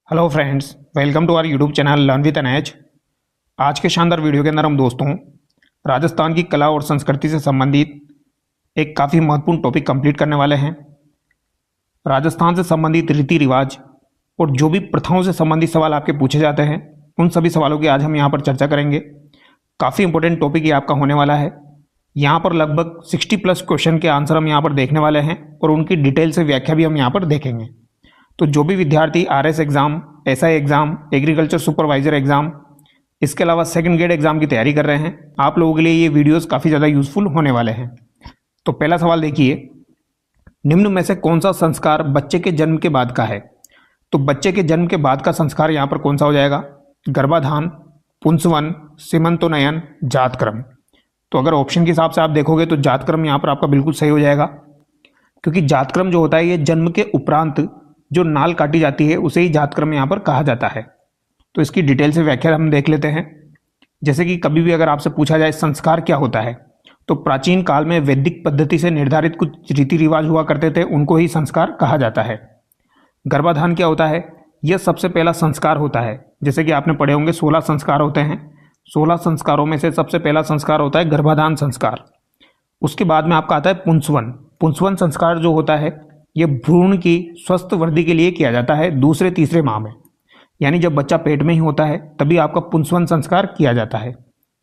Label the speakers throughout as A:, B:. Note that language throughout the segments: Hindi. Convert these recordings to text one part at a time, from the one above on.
A: Hello friends, welcome to our YouTube channel learn with NH. आज के शानदार वीडियो के अंदर हम दोस्तों राजस्थान की कला और संस्कृति से संबंधित एक काफ़ी महत्वपूर्ण टॉपिक कंप्लीट करने वाले हैं। राजस्थान से संबंधित रीति रिवाज और जो भी प्रथाओं से संबंधित सवाल आपके पूछे जाते हैं, उन सभी सवालों की आज हम यहाँ पर चर्चा करेंगे। काफ़ी इंपॉर्टेंट टॉपिक ये आपका होने वाला है। यहाँ पर लगभग 60+ क्वेश्चन के आंसर हम यहाँ पर देखने वाले हैं और उनकी डिटेल से व्याख्या भी हम यहाँ पर देखेंगे। तो जो भी विद्यार्थी RS exam, SI exam, agriculture supervisor exam, इसके अलावा सेकंड ग्रेड एग्ज़ाम की तैयारी कर रहे हैं, आप लोगों के लिए ये वीडियोस काफ़ी ज़्यादा यूज़फुल होने वाले हैं। तो पहला सवाल देखिए, निम्न में से कौन सा संस्कार बच्चे के जन्म के बाद का है? तो बच्चे के जन्म के बाद का संस्कार यहाँ पर कौन सा हो जाएगा? गर्भाधान, पुंसवन, सीमंतोन्नयन, जातक्रम। तो अगर ऑप्शन के हिसाब से आप देखोगे तो जातक्रम यहाँ पर आपका बिल्कुल सही हो जाएगा, क्योंकि जातक्रम जो होता है ये जन्म के उपरांत जो नाल काटी जाती है उसे ही जातक्रम यहाँ पर कहा जाता है। तो इसकी डिटेल से व्याख्या हम देख लेते हैं। जैसे कि कभी भी अगर आपसे पूछा जाए संस्कार क्या होता है, तो प्राचीन काल में वैदिक पद्धति से निर्धारित कुछ रीति रिवाज हुआ करते थे, उनको ही संस्कार कहा जाता है। गर्भाधान क्या होता है? यह सबसे पहला संस्कार होता है। जैसे कि आपने पढ़े होंगे 16 संस्कार होते हैं, 16 संस्कारों में से सबसे पहला संस्कार होता है गर्भाधान संस्कार। उसके बाद में आपका आता है पुंसवन। पुंसवन संस्कार जो होता है ये भ्रूण की स्वस्थ वृद्धि के लिए किया जाता है दूसरे तीसरे माह में, यानी जब बच्चा पेट में ही होता है तभी आपका पुंसवन संस्कार किया जाता है।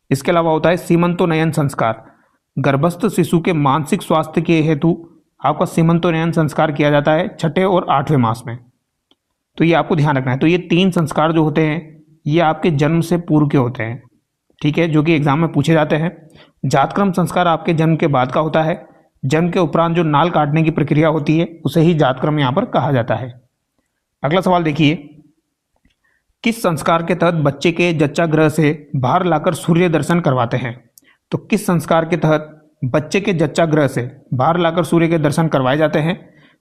A: इसके अलावा होता है सीमंतोन्नयन संस्कार। गर्भस्थ शिशु के मानसिक स्वास्थ्य के हेतु आपका सीमंतोन्नयन संस्कार किया जाता है 6ठे और 8वें मास में। तो ये आपको ध्यान रखना है। तो ये 3 संस्कार जो होते हैं ये आपके जन्म से पूर्व के होते हैं, ठीक है, जो कि एग्जाम में पूछे जाते हैं। जातक्रम संस्कार आपके जन्म के बाद का होता है। जन्म के उपरांत जो नाल काटने की प्रक्रिया होती है उसे ही जातक्रम यहाँ पर कहा जाता है। अगला सवाल देखिए, किस संस्कार के तहत बच्चे के जच्चागृह से बाहर लाकर सूर्य दर्शन करवाते हैं? तो किस संस्कार के तहत बच्चे के जच्चागृह से बाहर लाकर सूर्य के दर्शन करवाए जाते हैं?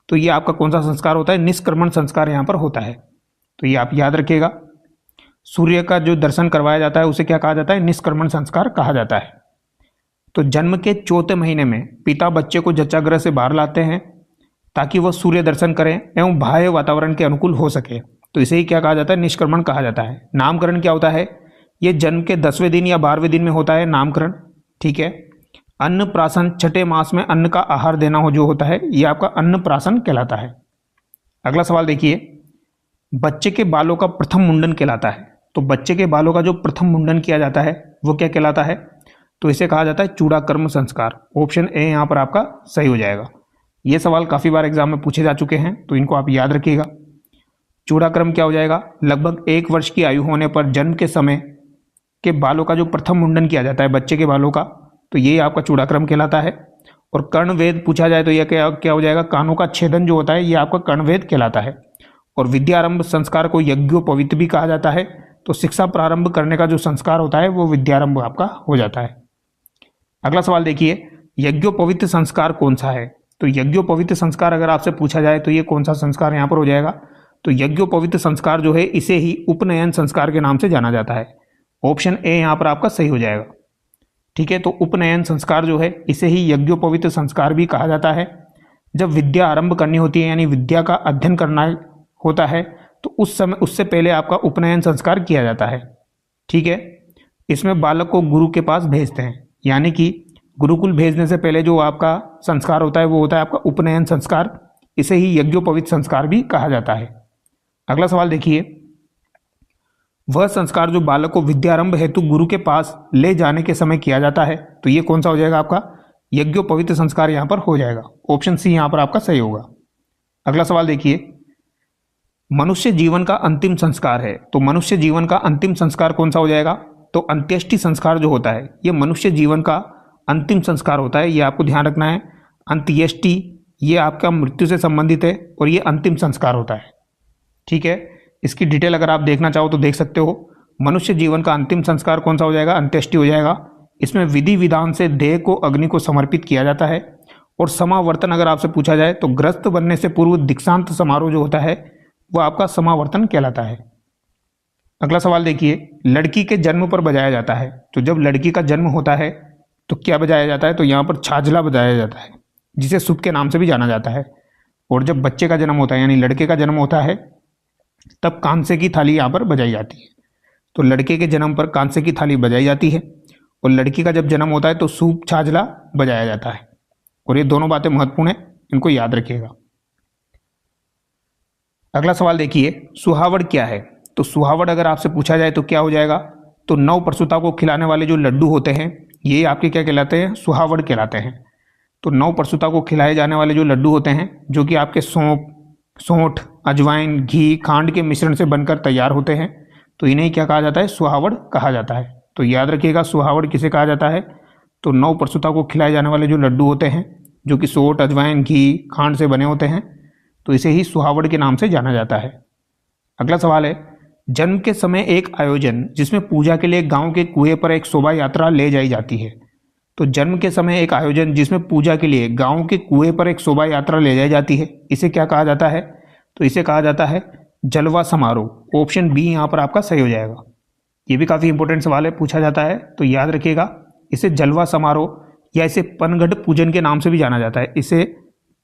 A: तो ये आपका कौन सा संस्कार होता है? निष्क्रमण संस्कार यहाँ पर होता है। तो ये आप याद रखिएगा, सूर्य का जो दर्शन करवाया जाता है उसे क्या कहा जाता है? निष्क्रमण संस्कार कहा जाता है। तो जन्म के 4थे महीने में पिता बच्चे को जच्चागृह से बाहर लाते हैं ताकि वह सूर्य दर्शन करें एवं बाह्य वातावरण के अनुकूल हो सके। तो इसे ही क्या कहा जाता है? निष्क्रमण कहा जाता है। नामकरण क्या होता है? यह जन्म के 10वें दिन या 12वें दिन में होता है नामकरण, ठीक है। अन्नप्राशन, 6ठे मास में अन्न का आहार देना हो जो होता है यह आपका अन्नप्राशन कहलाता है। अगला सवाल देखिए, बच्चे के बालों का प्रथम मुंडन कहलाता है। तो बच्चे के बालों का जो प्रथम मुंडन किया जाता है वो क्या कहलाता है? तो इसे कहा जाता है चूड़ाकर्म संस्कार। ऑप्शन ए यहाँ पर आपका सही हो जाएगा। ये सवाल काफ़ी बार एग्जाम में पूछे जा चुके हैं, तो इनको आप याद रखिएगा। चूड़ाकर्म क्या हो जाएगा? लगभग 1 वर्ष की आयु होने पर जन्म के समय के बालों का जो प्रथम मुंडन किया जाता है बच्चे के बालों का, तो ये आपका चूड़ाकर्म कहलाता है। और कर्णवेद पूछा जाए तो यह क्या हो जाएगा? कानों का छेदन जो होता है ये आपका कर्णवेद कहलाता है। और विद्यारंभ संस्कार को यज्ञोपवीत भी कहा जाता है। तो शिक्षा प्रारंभ करने का जो संस्कार होता है वो विद्यारंभ आपका हो जाता है। अगला सवाल देखिए, यज्ञोपवीत संस्कार कौन सा है? तो यज्ञोपवीत संस्कार अगर आपसे पूछा जाए तो ये कौन सा संस्कार यहाँ पर हो जाएगा? तो यज्ञोपवीत संस्कार जो है इसे ही उपनयन संस्कार के नाम से जाना जाता है। ऑप्शन ए यहाँ पर आपका सही हो जाएगा, ठीक है। तो उपनयन संस्कार जो है इसे ही यज्ञोपवीत संस्कार भी कहा जाता है। जब विद्या आरंभ करनी होती है यानी विद्या का अध्ययन करना होता है तो उस समय उससे पहले आपका उपनयन संस्कार किया जाता है, ठीक है। इसमें बालक को गुरु के पास भेजते हैं, यानी कि गुरुकुल भेजने से पहले जो आपका संस्कार होता है वो होता है आपका उपनयन संस्कार। इसे ही यज्ञोपवीत संस्कार भी कहा जाता है। अगला सवाल देखिए, वह संस्कार जो बालक को विद्यारंभ हेतु गुरु के पास ले जाने के समय किया जाता है, तो ये कौन सा हो जाएगा? आपका यज्ञोपवीत संस्कार यहाँ पर हो जाएगा। ऑप्शन सी यहाँ पर आपका सही होगा। अगला सवाल देखिए, मनुष्य जीवन का अंतिम संस्कार है, तो मनुष्य जीवन का अंतिम संस्कार कौन सा हो जाएगा? तो अंत्येष्टि संस्कार जो होता है ये मनुष्य जीवन का अंतिम संस्कार होता है, ये आपको ध्यान रखना है। अंत्येष्टि ये आपका मृत्यु से संबंधित है और ये अंतिम संस्कार होता है, ठीक है। इसकी डिटेल अगर आप देखना चाहो तो देख सकते हो। मनुष्य जीवन का अंतिम संस्कार कौन सा हो जाएगा? अंत्येष्टि हो जाएगा। इसमें विधि विधान से देह को अग्नि को समर्पित किया जाता है। और समावर्तन अगर आपसे पूछा जाए तो ग्रस्त बनने से पूर्व दीक्षांत समारोह जो होता है वो आपका समावर्तन कहलाता है। अगला सवाल देखिए, लड़की के जन्म पर बजाया जाता है। तो जब लड़की का जन्म होता है तो क्या बजाया जाता है? तो यहाँ पर छाजला बजाया जाता है, जिसे सुप के नाम से भी जाना जाता है। और जब बच्चे का जन्म होता है यानी लड़के का जन्म होता है तब कांसे की थाली यहाँ पर बजाई जाती है। तो लड़के के जन्म पर कांसे की थाली बजाई जाती है, और लड़की का जब जन्म होता है तो सूप छाछला बजाया जाता है। और ये दोनों बातें महत्वपूर्ण है, इनको याद रखिएगा। अगला सवाल देखिए, सुहावड़ क्या है? तो सुहावड़ अगर आपसे पूछा जाए तो क्या हो जाएगा? तो नवप्रसूता को खिलाने वाले जो लड्डू होते हैं ये आपके क्या कहलाते हैं? सुहावड़ कहलाते हैं। तो नवप्रसूता को खिलाए जाने वाले जो लड्डू होते हैं, जो कि आपके सौंठ, अजवाइन, घी, खांड के मिश्रण से बनकर तैयार होते हैं, तो इन्हें क्या कहा जाता है? सुहावड़ कहा जाता है। तो याद रखिएगा, सुहावड़ किसे कहा जाता है? तो नवप्रसूता को खिलाए जाने वाले जो लड्डू होते हैं, जो कि सौंठ, अजवाइन, घी, खांड से बने होते हैं, तो इसे ही सुहावड़ के नाम से जाना जाता है। अगला सवाल है, जन्म के समय एक आयोजन जिसमें पूजा के लिए गांव के कुएं पर एक शोभा यात्रा ले जाई जाती है। तो जन्म के समय एक आयोजन जिसमें पूजा के लिए गांव के कुएं पर एक शोभा यात्रा ले जाई जाती है, इसे क्या कहा जाता है? तो इसे कहा जाता है जलवा समारोह। ऑप्शन बी यहाँ पर आपका सही हो जाएगा। ये भी काफ़ी इंपॉर्टेंट सवाल है, पूछा जाता है, तो याद रखिएगा। इसे जलवा समारोह या इसे पनघट पूजन के नाम से भी जाना जाता है। इसे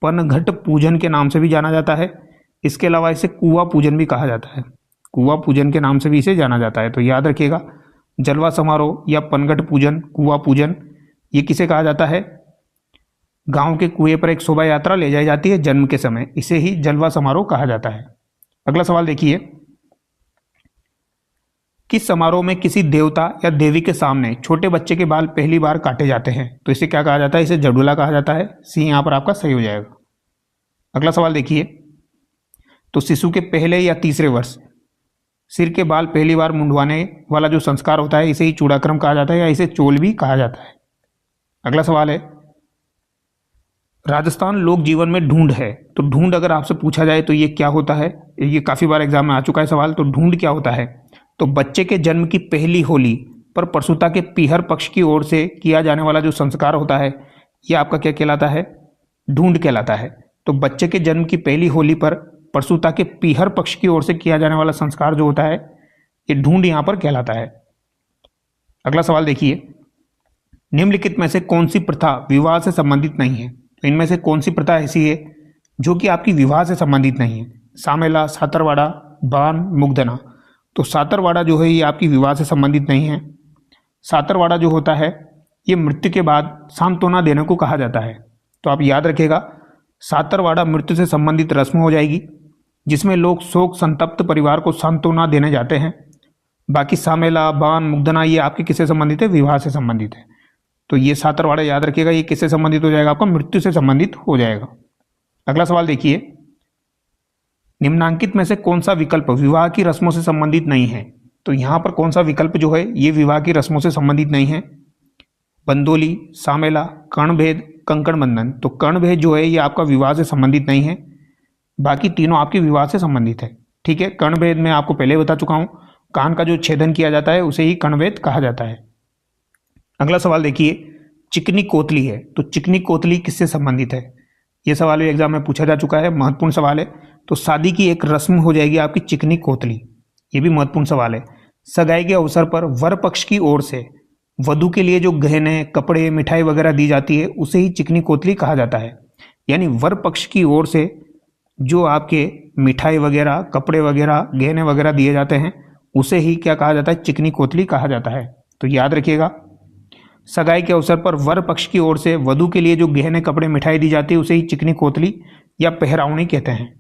A: पनघट पूजन के नाम से भी जाना जाता है। इसके अलावा इसे कुआ पूजन भी कहा जाता है। कुआ पूजन के नाम से भी इसे जाना जाता है। तो याद रखिएगा, जलवा समारोह या पनघट पूजन, कुआ पूजन, ये किसे कहा जाता है? गांव के कुएं पर एक शोभा यात्रा ले जाई जाती है जन्म के समय, इसे ही जलवा समारोह कहा जाता है। अगला सवाल देखिए, किस समारोह में किसी देवता या देवी के सामने छोटे बच्चे के बाल पहली बार काटे जाते हैं? तो इसे क्या कहा जाता है? इसे जडूला कहा जाता है। सी यहाँ पर आपका सही हो जाएगा। अगला सवाल देखिए, तो शिशु के पहले या तीसरे वर्ष सिर के बाल पहली बार मुंडवाने वाला जो संस्कार होता है, इसे ही चूड़ाक्रम कहा जाता है या इसे चोल भी कहा जाता है। अगला सवाल है, राजस्थान लोक जीवन में ढूंढ है। तो ढूंढ अगर आपसे पूछा जाए तो ये क्या होता है? ये काफ़ी बार एग्जाम में आ चुका है सवाल। तो ढूंढ क्या होता है? तो बच्चे के जन्म की पहली होली पर प्रसूता के पीहर पक्ष की ओर से किया जाने वाला जो संस्कार होता है, ये आपका क्या कहलाता है? ढूंढ कहलाता है। तो बच्चे के जन्म की पहली होली पर प्रसूता के पीहर पक्ष की ओर से किया जाने वाला संस्कार जो होता है, ये ढूंढ यहाँ पर कहलाता है। अगला सवाल देखिए, निम्नलिखित में से कौन सी प्रथा विवाह से संबंधित नहीं है? तो इनमें से कौन सी प्रथा ऐसी है जो कि आपकी विवाह से संबंधित नहीं है? सामेला, सातरवाड़ा, बान, मुग्धना। तो सातरवाड़ा जो है ये आपकी विवाह से संबंधित नहीं है। सातरवाड़ा जो होता है ये मृत्यु के बाद सांत्वना देने को कहा जाता है। तो आप याद रखिएगा, सातरवाड़ा मृत्यु से संबंधित रस्म हो जाएगी, जिसमें लोग शोक संतप्त परिवार को सांत्वना देने जाते हैं। बाकी सामेला, बान, मुग्धना ये आपके किससे संबंधित है? विवाह से संबंधित है। तो ये सातरवाड़ा याद रखिएगा, ये किससे संबंधित हो जाएगा? आपका मृत्यु से संबंधित हो जाएगा। अगला सवाल देखिए, निम्नांकित में से कौन सा विकल्प विवाह की रस्मों से संबंधित नहीं है? तो यहां पर कौन सा विकल्प जो है ये विवाह की रस्मों से संबंधित नहीं है? बंदोली, सामेला, कर्णभेद, कंकण बंधन। तो कर्णभेद जो है ये आपका विवाह से संबंधित नहीं है, बाकी तीनों आपके विवाह से संबंधित है। ठीक है, कर्णभेद में आपको पहले बता चुका हूं, कान का जो छेदन किया जाता है उसे ही कर्णभेद कहा जाता है। अगला सवाल देखिए, चिकनी कोतली है। तो चिकनी कोतली किससे संबंधित है? यह सवाल भी एग्जाम में पूछा जा चुका है, महत्वपूर्ण सवाल है। तो शादी की एक रस्म हो जाएगी आपकी चिकनी कोतली, ये भी महत्वपूर्ण सवाल है। सगाई के अवसर पर वर पक्ष की ओर से वधू के लिए जो गहने, कपड़े, मिठाई वगैरह दी जाती है उसे ही चिकनी कोतली कहा जाता है। यानी वर पक्ष की ओर से जो आपके मिठाई वगैरह, कपड़े वगैरह, गहने वगैरह दिए जाते हैं उसे ही क्या कहा जाता है? चिकनी कोतली कहा जाता है। तो याद रखिएगा, सगाई के अवसर पर वर पक्ष की ओर से वधू के लिए जो गहने, कपड़े, मिठाई दी जाती है उसे ही चिकनी कोतली या पहरावनी कहते हैं।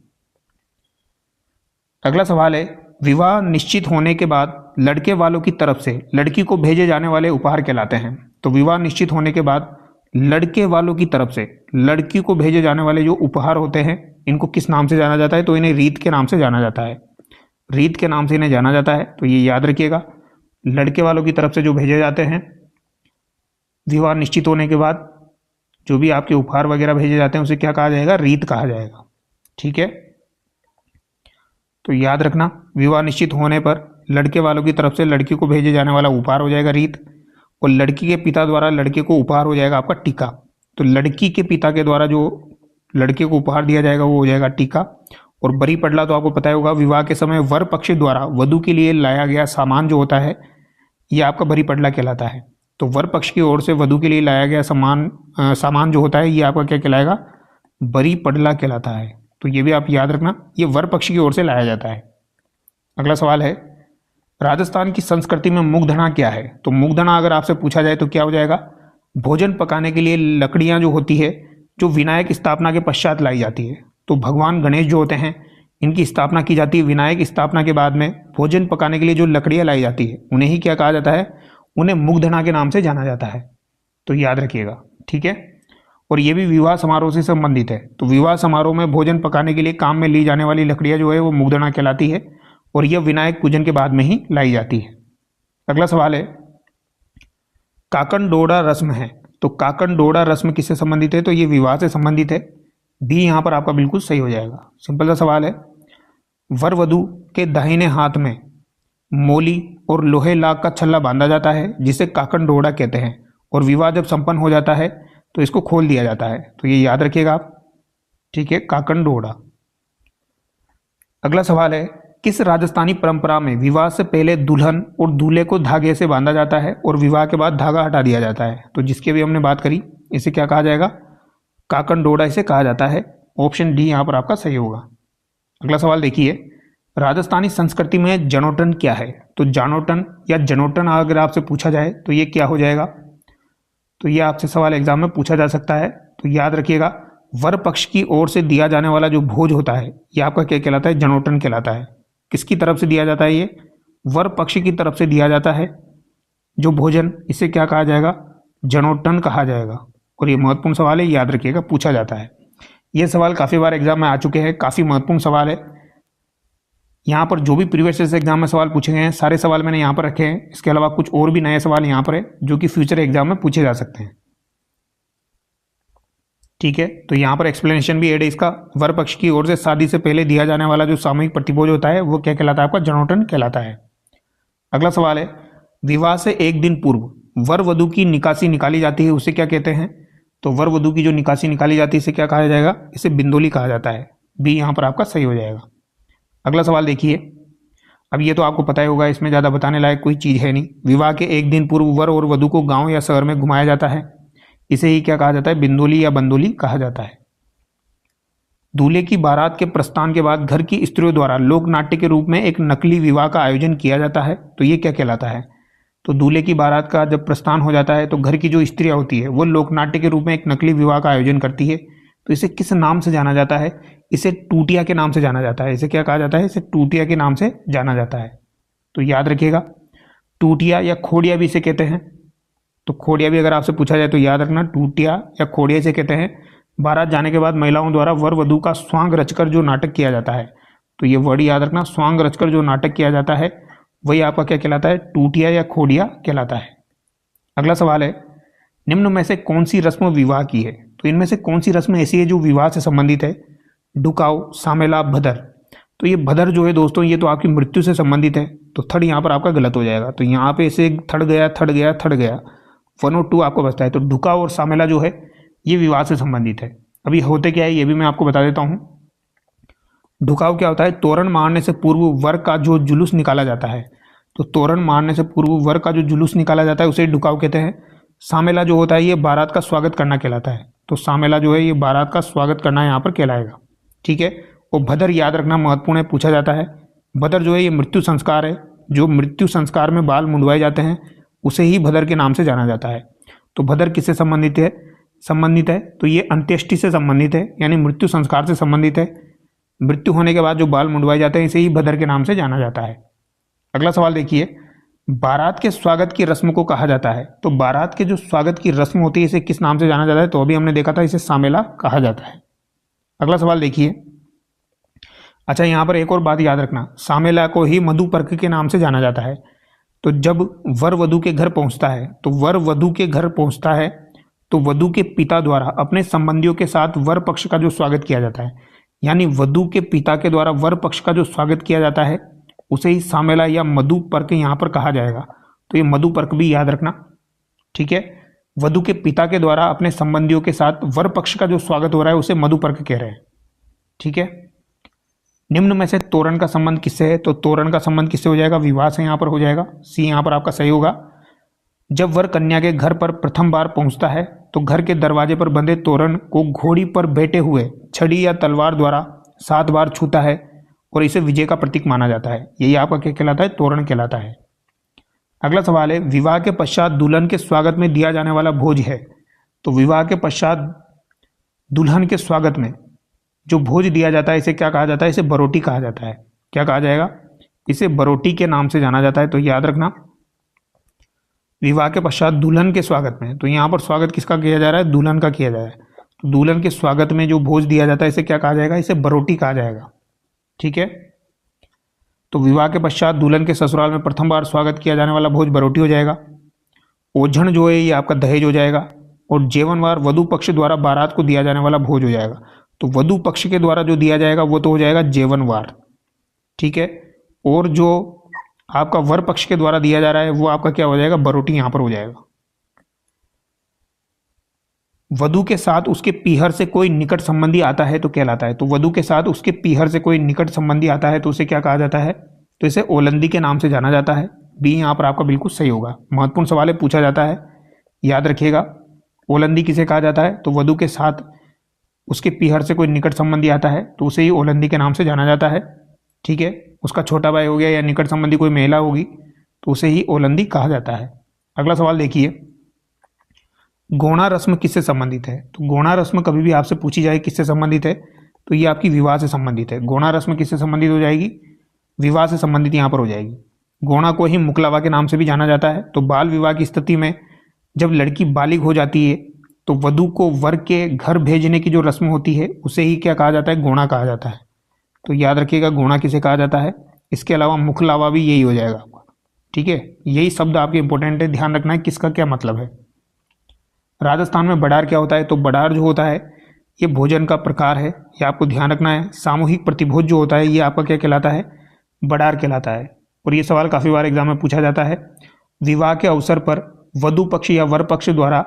A: अगला सवाल है, विवाह निश्चित होने के बाद लड़के वालों की तरफ से लड़की को भेजे जाने वाले उपहार कहलाते हैं। तो विवाह निश्चित होने के बाद लड़के वालों की तरफ से लड़की को भेजे जाने वाले जो उपहार होते हैं इनको किस नाम से जाना जाता है? तो इन्हें रीत के नाम से जाना जाता है। रीत के नाम से इन्हें जाना जाता है। तो ये याद रखिएगा, लड़के वालों की तरफ से जो भेजे जाते हैं विवाह निश्चित होने के बाद जो भी आपके उपहार वगैरह भेजे जाते हैं उसे क्या कहा जाएगा? रीत कहा जाएगा। ठीक है, तो याद रखना, विवाह निश्चित होने पर लड़के वालों की तरफ से लड़की को भेजे जाने वाला उपहार हो जाएगा रीत, और लड़की के पिता द्वारा लड़के को उपहार हो जाएगा आपका टीका। तो लड़की के पिता के द्वारा जो लड़के को उपहार दिया जाएगा वो हो जाएगा टीका। और बरी पडला तो आपको पता ही होगा, विवाह के समय वर पक्ष द्वारा वधू के लिए लाया गया सामान जो होता है ये आपका बरी पडला कहलाता है। तो वर पक्ष की ओर से वधू के लिए लाया गया सामान जो होता है ये आपका क्या कहलाएगा? बरी पडला कहलाता है। तो ये भी आप याद रखना, ये वर पक्ष की ओर से लाया जाता है। अगला सवाल है, राजस्थान की संस्कृति में मुग्धना क्या है? तो मुग्धना अगर आपसे पूछा जाए तो क्या हो जाएगा? भोजन पकाने के लिए लकड़ियां जो होती है, जो विनायक स्थापना के पश्चात लाई जाती है। तो भगवान गणेश जो होते हैं, इनकी स्थापना की जाती है। विनायक स्थापना के बाद में भोजन पकाने के लिए जो लकड़ियां लाई जाती है, उन्हें ही क्या कहा जाता है? उन्हें मुग्धना के नाम से जाना जाता है। तो याद रखिएगा, ठीक है। और ये भी विवाह समारोह से संबंधित है। तो विवाह समारोह में भोजन पकाने के लिए काम में ली जाने वाली लकड़ियां जो है वो मुग्धना कहलाती है, और यह विनायक पूजन के बाद में ही लाई जाती है। अगला सवाल है, काकन डोड़ा रस्म है। तो काकन डोड़ा रस्म किससे संबंधित है? तो ये विवाह से संबंधित है। बी यहाँ पर आपका बिल्कुल सही हो जाएगा। सिंपल सा सवाल है, वर वधु के दाहिने हाथ में मोली और लोहे लाख का छल्ला बांधा जाता है, जिसे काकन डोड़ा कहते हैं, और विवाह जब संपन्न हो जाता है तो इसको खोल दिया जाता है। तो ये याद रखिएगा आप, ठीक है, काकन डोड़ा। अगला सवाल है, किस राजस्थानी परंपरा में विवाह से पहले दुल्हन और दूल्हे को धागे से बांधा जाता है और विवाह के बाद धागा हटा दिया जाता है? तो जिसकी भी हमने बात करी, इसे क्या कहा जाएगा? काकन डोड़ा इसे कहा जाता है। ऑप्शन डी यहाँ पर आपका सही होगा। अगला सवाल देखिए, राजस्थानी संस्कृति में जनेटन क्या है? तो जानोटन या जनोटन अगर आपसे पूछा जाए तो ये क्या हो जाएगा? तो ये आपसे सवाल एग्जाम में पूछा जा सकता है। तो याद रखिएगा, वर पक्ष की ओर से दिया जाने वाला जो भोज होता है, ये आपका क्या कहलाता है? जनोटन कहलाता है। किसकी तरफ से दिया जाता है? ये वर पक्ष की तरफ से दिया जाता है जो भोजन, इसे क्या कहा जाएगा? जनोटन कहा जाएगा। और ये महत्वपूर्ण सवाल है, याद रखिएगा, पूछा जाता है। ये सवाल काफ़ी बार एग्जाम में आ चुके हैं, काफ़ी महत्वपूर्ण सवाल है। यहाँ पर जो भी प्रीवियस एग्जाम में सवाल पूछे गए हैं, सारे सवाल मैंने यहाँ पर रखे हैं। इसके अलावा कुछ और भी नए सवाल यहाँ पर है जो कि फ्यूचर एग्जाम में पूछे जा सकते हैं, ठीक है। तो यहाँ पर एक्सप्लेनेशन भी ऐड है इसका। वर पक्ष की ओर से शादी से पहले दिया जाने वाला जो सामूहिक प्रतिभोज होता है, वो क्या कहलाता है? आपका जनोटन कहलाता है। अगला सवाल है, विवाह से एक दिन पूर्व वर वधु की निकासी निकाली जाती है, उसे क्या कहते हैं? तो वर वधु की जो निकासी निकाली जाती है, इसे क्या कहा जाएगा? इसे बिंदोली कहा जाता है। बी यहाँ पर आपका सही हो जाएगा। अगला सवाल देखिए, अब ये तो आपको पता ही होगा, इसमें ज़्यादा बताने लायक कोई चीज़ है नहीं। विवाह के एक दिन पूर्व वर और वधु को गांव या शहर में घुमाया जाता है, इसे ही क्या कहा जाता है? बिंदोली या बंदोली कहा जाता है। दूल्हे की बारात के प्रस्थान के बाद घर की स्त्रियों द्वारा लोक नाट्य के रूप में एक नकली विवाह का आयोजन किया जाता है, तो ये क्या कहलाता है? तो दूल्हे की बारात का जब प्रस्थान हो जाता है तो घर की जो स्त्रियां होती है वो लोक नाट्य के रूप में एक नकली विवाह का आयोजन करती है। तो इसे किस नाम से जाना जाता है? इसे टूटिया के नाम से जाना जाता है। इसे क्या कहा जाता है? इसे टूटिया के नाम से जाना जाता है। तो याद रखिएगा, टूटिया या खोड़िया भी इसे कहते हैं। तो खोड़िया भी अगर आपसे पूछा जाए तो याद रखना, टूटिया या खोड़िया इसे कहते हैं। बारात जाने के बाद महिलाओं द्वारा वर वधु का स्वांग रचकर जो नाटक किया जाता है, तो ये वर्ड याद रखना, स्वांग रचकर जो नाटक किया जाता है वही आपका क्या कहलाता है? टूटिया या खोड़िया कहलाता है। अगला सवाल है, निम्न में से कौन सी रस्म विवाह की है? तो इनमें से कौन सी रस्म ऐसी है जो विवाह से संबंधित है? डुकाव, सामेला, भदर। तो ये भदर जो है दोस्तों, ये तो आपकी मृत्यु से संबंधित है। तो थर्ड यहाँ पर आपका गलत हो जाएगा। तो यहाँ पे ऐसे थर्ड गया, थर्ड गया, थर्ड गया, 1 और 2 आपको बचता है। तो डुकाव और सामेला जो है ये विवाह से संबंधित है। अभी होते क्या है ये भी मैं आपको बता देता हूँ। डुकाव क्या होता है? तोरण मारने से पूर्व वर का जो जुलूस निकाला जाता है, तो तोरण मारने से पूर्व वर का जो जुलूस निकाला जाता है उसे डुकाव कहते हैं। सामेला जो होता है ये बारात का स्वागत करना कहलाता है। तो सामेला जो है ये बारात का स्वागत करना यहाँ पर कहलाएगा, ठीक है। और भदर याद रखना महत्वपूर्ण है, पूछा जाता है। भदर जो है ये मृत्यु संस्कार है। जो मृत्यु संस्कार में बाल मुंडवाए जाते हैं उसे ही भदर के नाम से जाना जाता है। तो भदर किससे संबंधित है? तो ये अंत्येष्टि से संबंधित है, यानी मृत्यु संस्कार से संबंधित है। मृत्यु होने के बाद जो बाल मुंडवाए जाते हैं इसे ही भदर के नाम से जाना जाता है। अगला सवाल देखिए, बारात के स्वागत की रस्म को कहा जाता है। तो बारात के जो स्वागत की रस्म होती है इसे किस नाम से जाना जाता है? तो अभी हमने देखा था, इसे सामेला कहा जाता है। अगला सवाल देखिए, अच्छा यहाँ पर एक और बात याद रखना, सामेला को ही मधुपर्क के नाम से जाना जाता है। तो जब वर वधु के घर पहुंचता है, तो वधु के पिता द्वारा अपने संबंधियों के साथ वर पक्ष का जो स्वागत किया जाता है, यानी वधु के पिता के द्वारा वर पक्ष का जो स्वागत किया जाता है उसे ही सामेला या मधुपर्क यहाँ पर कहा जाएगा। तो ये मधुपर्क भी याद रखना, ठीक है। वधु के पिता के द्वारा अपने संबंधियों के साथ वर पक्ष का जो स्वागत हो रहा है उसे मधुपर्क कह रहे हैं, ठीक है। निम्न में से तोरण का संबंध किससे है? तो तोरण का संबंध किससे हो जाएगा? विवाह से यहाँ पर हो जाएगा। सी यहाँ पर आपका सही होगा। जब वर कन्या के घर पर प्रथम बार पहुंचता है तो घर के दरवाजे पर बंधे तोरण को घोड़ी पर बैठे हुए छड़ी या तलवार द्वारा 7 बार छूता है और इसे विजय का प्रतीक माना जाता है। यही आपका क्या कहलाता है? तोरण कहलाता है। अगला सवाल है, विवाह के पश्चात दुल्हन के स्वागत में दिया जाने वाला भोज है। तो विवाह के पश्चात दुल्हन के स्वागत में जो भोज दिया जाता है इसे क्या कहा जाता है? इसे बरोटी कहा जाता है। क्या कहा जाएगा? इसे बरोटी के नाम से जाना जाता है। तो याद रखना, विवाह के पश्चात दुल्हन के स्वागत में, तो यहाँ पर स्वागत किसका किया जा रहा है? दुल्हन का किया जा रहा है। तो दुल्हन के स्वागत में जो भोज दिया जाता है इसे क्या कहा जाएगा? इसे बरोटी कहा जाएगा। ठीक है, तो विवाह के पश्चात दुल्हन के ससुराल में प्रथम बार स्वागत किया जाने वाला भोज बरोटी हो जाएगा। ओझण जो है ये आपका दहेज हो जाएगा। और जेवनवार वधु पक्ष द्वारा बारात को दिया जाने वाला भोज हो जाएगा। तो वधु पक्ष के द्वारा जो दिया जाएगा वो तो हो जाएगा जेवनवार। ठीक है, और जो आपका वर पक्ष के द्वारा दिया जा रहा है वो आपका क्या हो जाएगा? बरोटी यहां पर हो जाएगा। वधु के साथ उसके पीहर से कोई निकट संबंधी आता है तो कहलाता है। तो वधु के साथ उसके पीहर से कोई निकट संबंधी आता है तो उसे क्या कहा जाता है? तो इसे ओलंदी के नाम से जाना जाता है। बी यहाँ पर आपका बिल्कुल सही होगा। महत्वपूर्ण सवाल है, पूछा जाता है, याद रखिएगा। ओलंदी किसे कहा जाता है? तो वधु के साथ उसके पीहर से कोई निकट संबंधी आता है तो उसे ही ओलंदी के नाम से जाना जाता है। ठीक है, उसका छोटा भाई हो गया या निकट संबंधी कोई महिला होगी तो उसे ही ओलंदी कहा जाता है। अगला सवाल देखिए, गौणा रस्म किससे संबंधित है? तो गौणा रस्म कभी भी आपसे पूछी जाए किससे संबंधित है तो ये आपकी विवाह से संबंधित है। गौणा रस्म किससे संबंधित हो जाएगी? विवाह से संबंधित यहाँ पर हो जाएगी। गौणा को ही मुकलावा के नाम से भी जाना जाता है। तो बाल विवाह की स्थिति में जब लड़की बालिग हो जाती है तो वधु को वर के घर भेजने की जो रस्म होती है उसे ही क्या कहा जाता है? गौणा कहा जाता है। तो याद रखिएगा, गौणा किसे कहा जाता है। इसके अलावा मुखलावा भी यही हो जाएगा आपका। ठीक है, यही शब्द आपके इंपॉर्टेंट है, ध्यान रखना है किसका क्या मतलब है। राजस्थान में बड़ार क्या होता है? तो बड़ार जो होता है ये भोजन का प्रकार है, ये आपको ध्यान रखना है। सामूहिक प्रतिभोज जो होता है ये आपका क्या कहलाता है? बड़ार कहलाता है। और ये सवाल काफी बार एग्जाम में पूछा जाता है। विवाह के अवसर पर वधु पक्ष या वर पक्ष द्वारा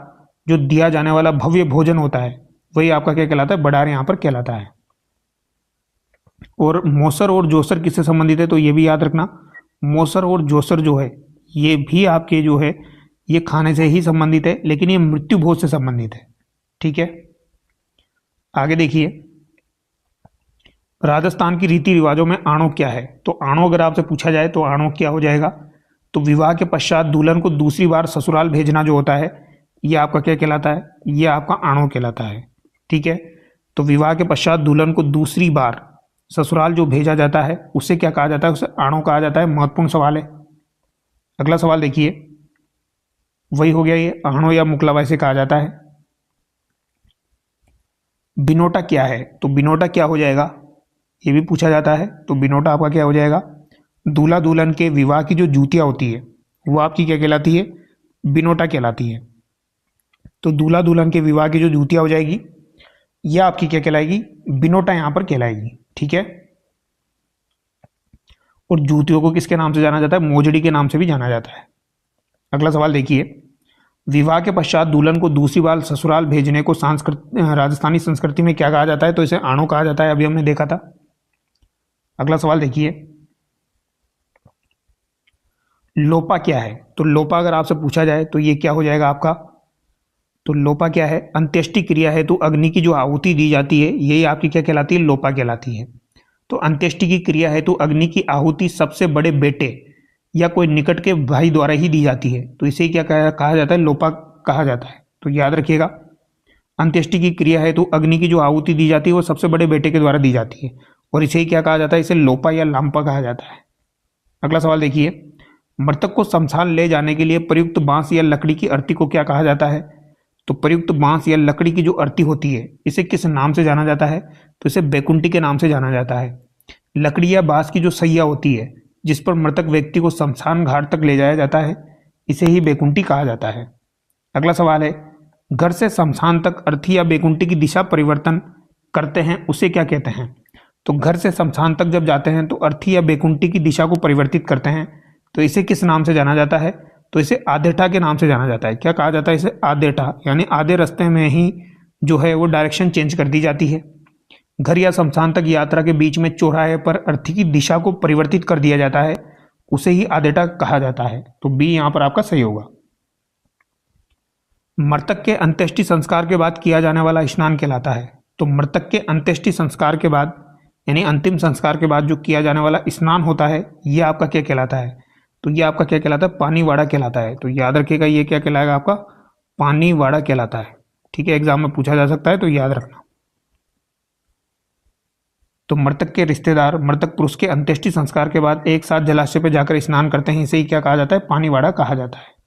A: जो दिया जाने वाला भव्य भोजन होता है वही आपका क्या कहलाता है? बड़ार यहाँ पर कहलाता है। और मौसर और जोसर किससे संबंधित है? तो ये भी याद रखना, मौसर और जोसर जो है ये भी आपके जो है ये खाने से ही संबंधित है, लेकिन ये मृत्यु भोज से संबंधित है। ठीक है, आगे देखिए, राजस्थान की रीति रिवाजों में आणो क्या है? तो आणो अगर आपसे पूछा जाए तो आणो क्या हो जाएगा? तो विवाह के पश्चात दुल्हन को दूसरी बार ससुराल भेजना जो होता है ये आपका क्या कहलाता है? ये आपका आणो कहलाता है। ठीक है, तो विवाह के पश्चात दुल्हन को दूसरी बार ससुराल जो भेजा जाता है उसे क्या कहा जाता है? उसे आणो कहा जाता है। महत्वपूर्ण सवाल है। अगला सवाल देखिए, वही हो गया ये आणो या मुकलावा से कहा जाता है। बिनोटा क्या है? तो बिनोटा क्या हो जाएगा? ये भी पूछा जाता है। तो बिनोटा आपका क्या हो जाएगा? दूल्हा दुल्हन के विवाह की जो जूतियां होती है वो आपकी क्या कहलाती है? बिनोटा कहलाती है। तो दूल्हा दुल्हन के विवाह की जो जूतियां हो जाएगी यह आपकी क्या कहलाएगी? बिनोटा यहां पर कहलाएगी। ठीक है, और जूतियों को किसके नाम से जाना जाता है? मोजड़ी के नाम से भी जाना जाता है। अगला सवाल देखिए, विवाह के पश्चात दुल्हन को दूसरी बार ससुराल भेजने को राजस्थानी संस्कृति में क्या कहा जाता है? तो इसे आणो कहा जाता है, अभी हमने देखा था। अगला सवाल देखिए, लोपा क्या है? तो लोपा अगर आपसे पूछा जाए तो ये क्या हो जाएगा आपका? तो लोपा क्या है? अंत्येष्टि क्रिया है तो अग्नि की जो आहुति दी जाती है यही आपकी क्या कहलाती है? लोपा कहलाती है। तो अंत्येष्टि की क्रिया है तो अग्नि की आहुति सबसे बड़े बेटे या कोई निकट के भाई द्वारा ही दी जाती है तो इसे क्या कहा जाता है? लोपा कहा जाता है। तो याद रखिएगा, अंत्येष्टि की क्रिया है तो अग्नि की जो आहुति दी जाती है वो सबसे बड़े बेटे के द्वारा दी जाती है और इसे ही क्या कहा जाता है? इसे लोपा या लांपा कहा जाता है। अगला सवाल देखिए, मृतक को शमशान ले जाने के लिए प्रयुक्त बांस या लकड़ी की अर्थी को क्या कहा जाता है? तो प्रयुक्त बांस या लकड़ी की जो अर्थी होती है इसे किस नाम से जाना जाता है? तो इसे बैकुंठी के नाम से जाना जाता है। लकड़ी या बांस की जो सैया होती है जिस पर मृतक व्यक्ति को शमशान घाट तक ले जाया जाता है इसे ही बैकुंठी कहा जाता है। अगला सवाल है, घर से शमशान तक अर्थी या बैकुंठी की दिशा परिवर्तन करते हैं उसे क्या कहते हैं? तो घर से शमशान तक जब जाते हैं तो अर्थी या बैकुंठी की दिशा को परिवर्तित करते हैं तो इसे किस नाम से जाना जाता है? तो इसे आधेठा के नाम से जाना जाता है। क्या कहा जाता है? इसे आधेठा, यानी आधे रास्ते में ही जो है वो डायरेक्शन चेंज कर दी जाती है। घर या शमशान तक यात्रा के बीच में चौराहे पर अर्थी की दिशा को परिवर्तित कर दिया जाता है उसे ही आधेठा कहा जाता है। तो बी यहां पर आपका सही होगा। मृतक के अंत्येष्टि संस्कार के बाद किया जाने वाला स्नान कहलाता है। तो मृतक के अंत्येष्टि संस्कार के बाद यानी अंतिम संस्कार के बाद जो किया जाने वाला स्नान होता है ये आपका क्या कहलाता है? तो ये आपका क्या कहलाता है? पानीवाड़ा कहलाता है। तो याद रखिएगा ये क्या कहलाएगा आपका? पानीवाड़ा कहलाता है। ठीक है, एग्जाम में पूछा जा सकता है तो याद रखना। तो मृतक के रिश्तेदार मृतक पुरुष के अंत्येष्टि संस्कार के बाद एक साथ जलाशय पर जाकर स्नान करते हैं, इसे ही क्या कहा जाता है? पानीवाड़ा कहा जाता है।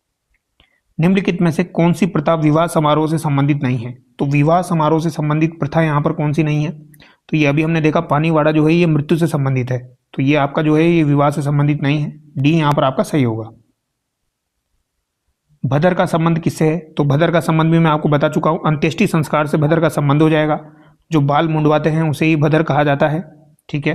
A: निम्नलिखित में से कौन सी प्रथा विवाह समारोह से संबंधित नहीं है? तो विवाह समारोह से संबंधित प्रथा यहाँ पर कौन सी नहीं है? तो ये अभी हमने देखा पानीवाड़ा जो है ये मृत्यु से संबंधित है, तो ये आपका जो है ये विवाह से संबंधित नहीं है। डी यहाँ पर आपका सही होगा। भदर का संबंध किससे है? तो भदर का संबंध भी मैं आपको बता चुका हूं, अंत्येष्टि संस्कार से भदर का संबंध हो जाएगा। जो बाल मुंडवाते हैं उसे ही भदर कहा जाता है। ठीक है,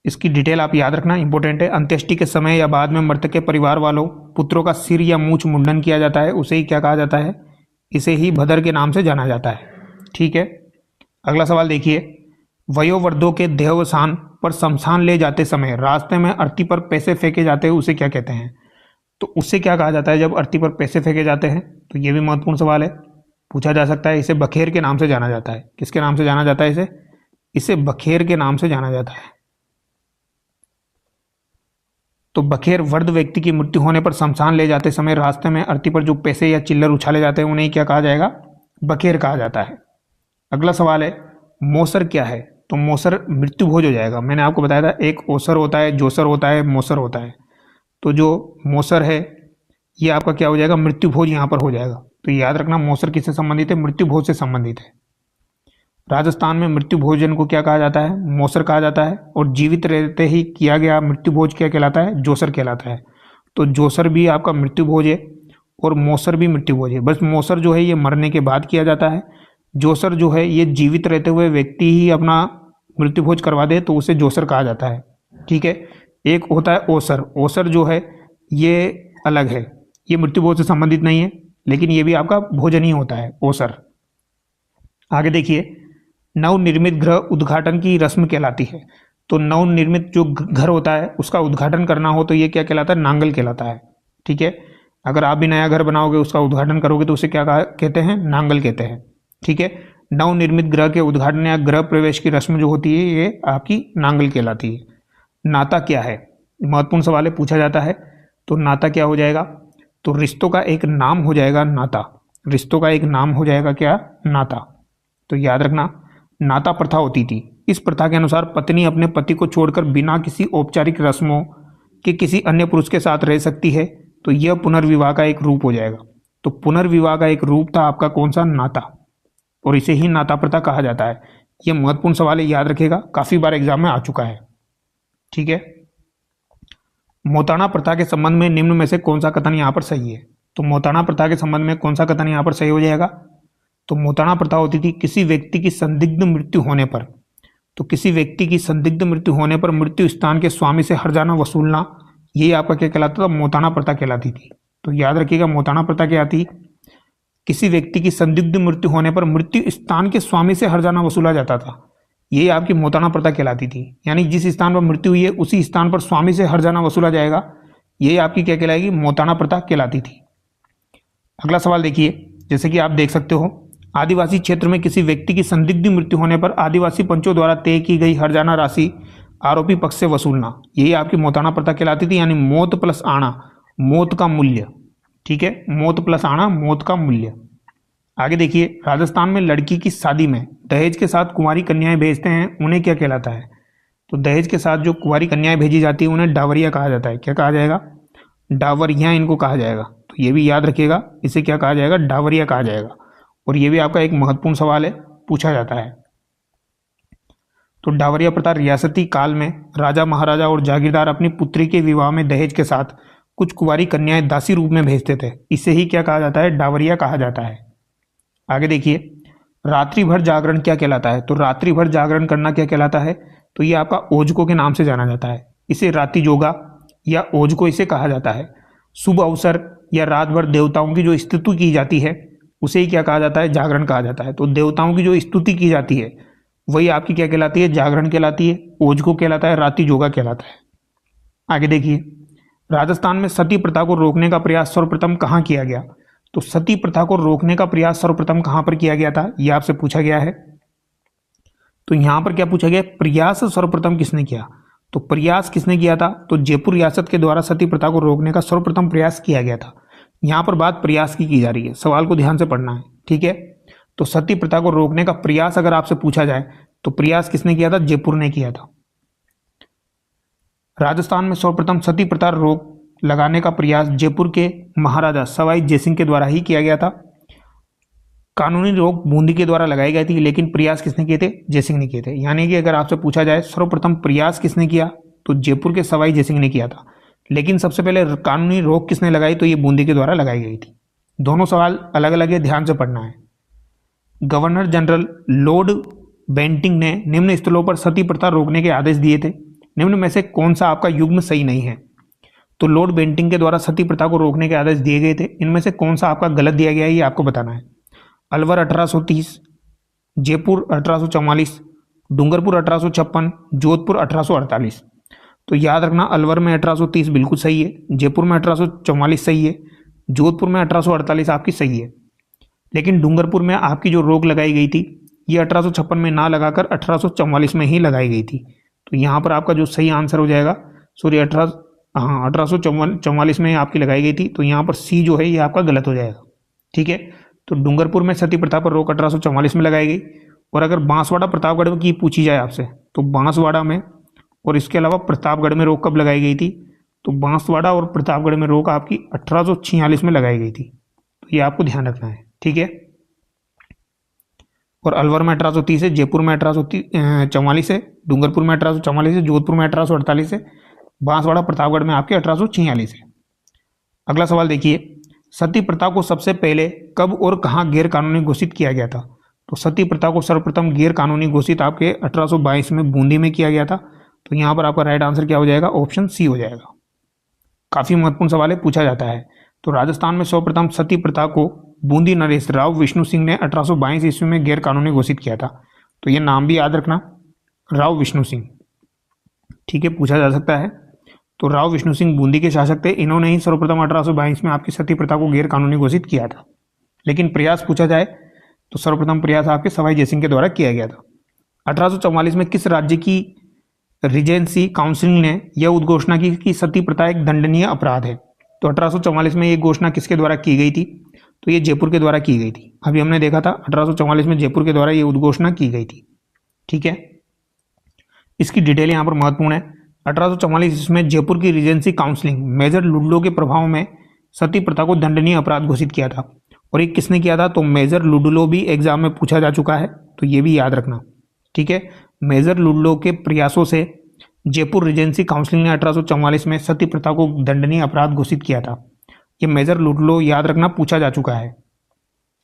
A: इसकी डिटेल आप याद रखना, इंपॉर्टेंट है। अंत्येष्टि के समय या बाद में मृतक के परिवार वालों पुत्रों का सिर या मूछ मुंडन किया जाता है, उसे ही क्या कहा जाता है? इसे ही भदर के नाम से जाना जाता है। ठीक है, अगला सवाल देखिए। वयोवृद्धों के देहावसान पर शमशान ले जाते समय रास्ते में अर्थी पर पैसे फेंके जाते हैं, उसे क्या कहते हैं? तो उससे क्या कहा जाता है जब अर्थी पर पैसे फेंके जाते हैं? तो ये भी महत्वपूर्ण सवाल है, पूछा जा सकता है। इसे बखेर के नाम से जाना जाता है। किसके नाम से जाना जाता है? इसे बखेर के नाम से जाना जाता है। तो बखेर वृद्ध व्यक्ति की मृत्यु होने पर शमशान ले जाते समय रास्ते में अर्थी पर जो पैसे या चिल्लर उछाले जाते हैं उन्हें क्या कहा जाएगा? बखेर कहा जाता है। अगला सवाल है, मोसर क्या है? तो मोसर मृत्यु भोज हो जाएगा। मैंने आपको बताया था एक ओसर होता है, जोसर होता है, मोसर होता है। तो जो मोसर है ये आपका क्या हो जाएगा? मृत्यु भोज यहाँ पर हो जाएगा। तो याद रखना मोसर किससे संबंधित है? मृत्यु भोज से संबंधित है। राजस्थान में मृत्यु भोजन को क्या कहा जाता है? मोसर कहा जाता है। और जीवित रहते ही किया गया मृत्यु भोज क्या कहलाता है? जोसर कहलाता है। तो जोसर भी आपका मृत्यु भोज है और मोसर भी मृत्यु भोज है। बस मोसर जो है ये मरने के बाद किया जाता है, जोसर जो है ये जीवित रहते हुए व्यक्ति ही अपना मृत्यु भोज करवा दे तो उसे जोसर कहा जाता है। ठीक है, एक होता है ओसर। ओसर जो है ये अलग है, ये मृत्यु भोज से संबंधित नहीं है, लेकिन ये भी आपका भोजन ही होता है ओसर। आगे देखिए, नवनिर्मित गृह उद्घाटन की रस्म कहलाती है। तो नवनिर्मित जो घर होता है उसका उद्घाटन करना हो तो ये क्या कहलाता है? नांगल कहलाता है। ठीक है, अगर आप भी नया घर बनाओगे उसका उद्घाटन करोगे तो उसे क्या कहते हैं? नांगल कहते हैं। ठीक है, नवनिर्मित गृह के उद्घाटन या गृह प्रवेश की रस्म जो होती है ये आपकी नांगल कहलाती है। नाता क्या है? महत्वपूर्ण सवाल है, पूछा जाता है। तो नाता क्या हो जाएगा? तो रिश्तों का एक नाम हो जाएगा नाता। रिश्तों का एक नाम हो जाएगा क्या? नाता। तो याद रखना, नाता प्रथा होती थी। इस प्रथा के अनुसार पत्नी अपने पति को छोड़कर बिना किसी औपचारिक रस्मों के किसी अन्य पुरुष के साथ रह सकती है। तो यह पुनर्विवाह का एक रूप हो जाएगा। तो पुनर्विवाह का एक रूप था आपका कौन सा? नाता, और इसे ही नाता प्रथा कहा जाता है। यह महत्वपूर्ण सवाल है, याद रखेगा, काफी बार एग्जाम में आ चुका है। ठीक है, मोताणा प्रथा के संबंध में निम्न में से कौन सा कथन यहाँ पर सही है? तो मोताणा प्रथा के संबंध में कौन सा कथन यहाँ पर सही हो जाएगा? तो मोताणा प्रथा होती थी किसी व्यक्ति की संदिग्ध मृत्यु होने पर, तो किसी व्यक्ति की संदिग्ध मृत्यु होने पर मृत्यु स्थान के स्वामी से हर्जाना वसूलना, ये आपका क्या कहलाता था? मोताणा प्रथा कहलाती थी। तो याद रखिएगा, मोताणा प्रथा क्या थी? किसी व्यक्ति की संदिग्ध मृत्यु होने पर मृत्यु स्थान के स्वामी से हर्जाना वसूला जाता था, ये आपकी मोताणा प्रथा कहलाती थी। यानी जिस स्थान पर मृत्यु हुई है उसी स्थान पर स्वामी से हर्जाना वसूला जाएगा, ये आपकी क्या कहलाएगी? मोताणा प्रथा कहलाती थी। अगला सवाल देखिए, जैसे कि आप देख सकते हो, आदिवासी क्षेत्र में किसी व्यक्ति की संदिग्ध मृत्यु होने पर आदिवासी पंचों द्वारा तय की गई हर्जाना राशि आरोपी पक्ष से वसूलना, यही आपकी मोताणा प्रथा कहलाती थी। यानी मौत प्लस आना, मौत का मूल्य। ठीक है, मौत प्लस आना, मौत का मूल्य। आगे देखिए, राजस्थान में लड़की की शादी में दहेज के साथ कुंवारी कन्याएं भेजते हैं, उन्हें क्या कहलाता है? तो दहेज के साथ जो कुंवारी कन्याएं भेजी जाती है उन्हें डावरिया कहा जाता है। क्या कहा जाएगा? डावरिया इनको कहा जाएगा। तो ये भी याद रखिएगा, इसे क्या कहा जाएगा? डावरिया कहा जाएगा। और ये भी आपका एक महत्वपूर्ण सवाल है, पूछा जाता है। तो डावरिया प्रथा रियासती काल में राजा महाराजा और जागीरदार अपनी पुत्री के विवाह में दहेज के साथ कुछ कुंवारी कन्याएं दासी रूप में भेजते थे, इसे ही क्या कहा जाता है? डावरिया कहा जाता है। आगे देखिए, रात्रि भर जागरण क्या कहलाता है? तो रात्रि भर जागरण करना क्या कहलाता है? तो ये आपका ओझको के नाम से जाना जाता है। इसे राति जोगा या ओझको इसे कहा जाता है। शुभ अवसर या रात भर देवताओं की जो स्तुति की जाती है उसे ही क्या कहा जाता है? जागरण कहा जाता है। तो देवताओं की जो स्तुति की जाती है वही आपकी क्या कहलाती है? जागरण कहलाती है। ओझको कहलाता है, राति जोगा कहलाता है। आगे देखिए, राजस्थान में सती प्रथा को रोकने का प्रयास सर्वप्रथम कहाँ किया गया? तो सती प्रथा को रोकने का प्रयास सर्वप्रथम कहाँ पर किया गया था, यह आपसे पूछा गया है। तो यहाँ पर क्या पूछा गया, प्रयास सर्वप्रथम किसने किया। तो प्रयास किसने किया था, तो जयपुर रियासत के द्वारा सती प्रथा को रोकने का सर्वप्रथम प्रयास किया गया था। यहाँ पर बात प्रयास की जा रही है, सवाल को ध्यान से पढ़ना है, ठीक है। तो सती प्रथा को रोकने का प्रयास अगर आपसे पूछा जाए तो प्रयास किसने किया था, जयपुर ने किया था। राजस्थान में सर्वप्रथम सती प्रथा रोक लगाने का प्रयास जयपुर के महाराजा सवाई जयसिंह के द्वारा ही किया गया था। कानूनी रोक बूंदी के द्वारा लगाई गई थी, लेकिन प्रयास किसने किए थे, जयसिंह ने किए थे। यानी कि अगर आपसे पूछा जाए सर्वप्रथम प्रयास किसने किया, तो जयपुर के सवाई जयसिंह ने किया था, लेकिन सबसे पहले कानूनी रोक किसने लगाई, तो ये बूंदी के द्वारा लगाई गई थी। दोनों सवाल अलग अलग है, ध्यान से पढ़ना है। गवर्नर जनरल लॉर्ड बेंटिंग ने निम्न स्थलों पर सती प्रथा रोकने के आदेश दिए थे, निम्न में से कौन सा आपका युग्म सही नहीं है। तो लॉर्ड बेंटिंग के द्वारा सती प्रथा को रोकने के आदेश दिए गए थे, इनमें से कौन सा आपका गलत दिया गया है, ये आपको बताना है। अलवर 1830, जयपुर 1844, डूंगरपुर 1856, जोधपुर 1848। तो याद रखना, अलवर में 1830 बिल्कुल सही है, जयपुर में 1844 सही है, जोधपुर में 1848 आपकी सही है। लेकिन डूंगरपुर में आपकी जो रोक लगाई गई थी ये 1856 में ना लगाकर 1844 में ही लगाई गई थी। तो यहाँ पर आपका जो सही आंसर हो जाएगा, सॉरी 1844 में आपकी लगाई गई थी, तो यहाँ पर सी जो है ये आपका गलत हो जाएगा, ठीक है। तो डूंगरपुर में सती प्रथा पर रोक 1844 में लगाई गई। और अगर बांसवाड़ा प्रतापगढ़ की पूछी जाए आपसे, तो बांसवाड़ा में और इसके अलावा प्रतापगढ़ में रोक कब लगाई गई थी, तो बांसवाड़ा और प्रतापगढ़ में रोक आपकी 1846 में लगाई गई थी। तो ये आपको ध्यान रखना है, ठीक है। और अलवर में 1830 है, जयपुर में 1844 है, डूंगरपुर में 1844 है, जोधपुर में 1848 है, बांसवाड़ा प्रतापगढ़ में आपके 1846 है। अगला सवाल देखिए, सती प्रथा को सबसे पहले कब और कहां गैर कानूनी घोषित किया गया था। तो सती प्रथा को सर्वप्रथम गैर कानूनी घोषित आपके 1822 में बूंदी में किया गया था। तो यहां पर आपका राइट आंसर क्या हो जाएगा, ऑप्शन सी हो जाएगा। काफी महत्वपूर्ण सवाल है, पूछा जाता है। तो राजस्थान में सर्वप्रथम सती प्रथा को बूंदी नरेश राव विष्णु सिंह ने 1822 ईस्वी में गैर कानूनी घोषित किया था। तो ये नाम भी याद रखना, राव विष्णु सिंह, ठीक है, पूछा जा सकता है। तो राव विष्णु सिंह बूंदी के शासक थे, इन्होंने ही सर्वप्रथम 1822 में आपकी सती प्रथा को गैर कानूनी घोषित किया था। लेकिन प्रयास पूछा जाए तो सर्वप्रथम प्रयास आपके सवाई जयसिंह के द्वारा किया गया था। 1844 में किस राज्य की रीजेंसी काउंसिल ने यह उद्घोषणा की कि सती प्रथा एक दंडनीय अपराध है। तो 1844 में ये घोषणा किसके द्वारा की गई थी, तो ये जयपुर के द्वारा की गई थी। अभी हमने देखा था 1844 में जयपुर के द्वारा ये उद्घोषणा की गई थी, ठीक है। इसकी डिटेल यहाँ पर महत्वपूर्ण है। 1844 में जयपुर की रीजेंसी काउंसिलिंग मेजर लुडलो के प्रभाव में सती प्रथा को दंडनीय अपराध घोषित किया था। और ये किसने किया था, तो मेजर लुडलो भी एग्जाम में पूछा जा चुका है, तो ये भी याद रखना, ठीक है। मेजर लुडलो के प्रयासों से जयपुर रीजेंसी काउंसिल ने 1844 में सती प्रथा को दंडनीय अपराध घोषित किया था। ये मेजर लुडलो याद रखना, पूछा जा चुका है।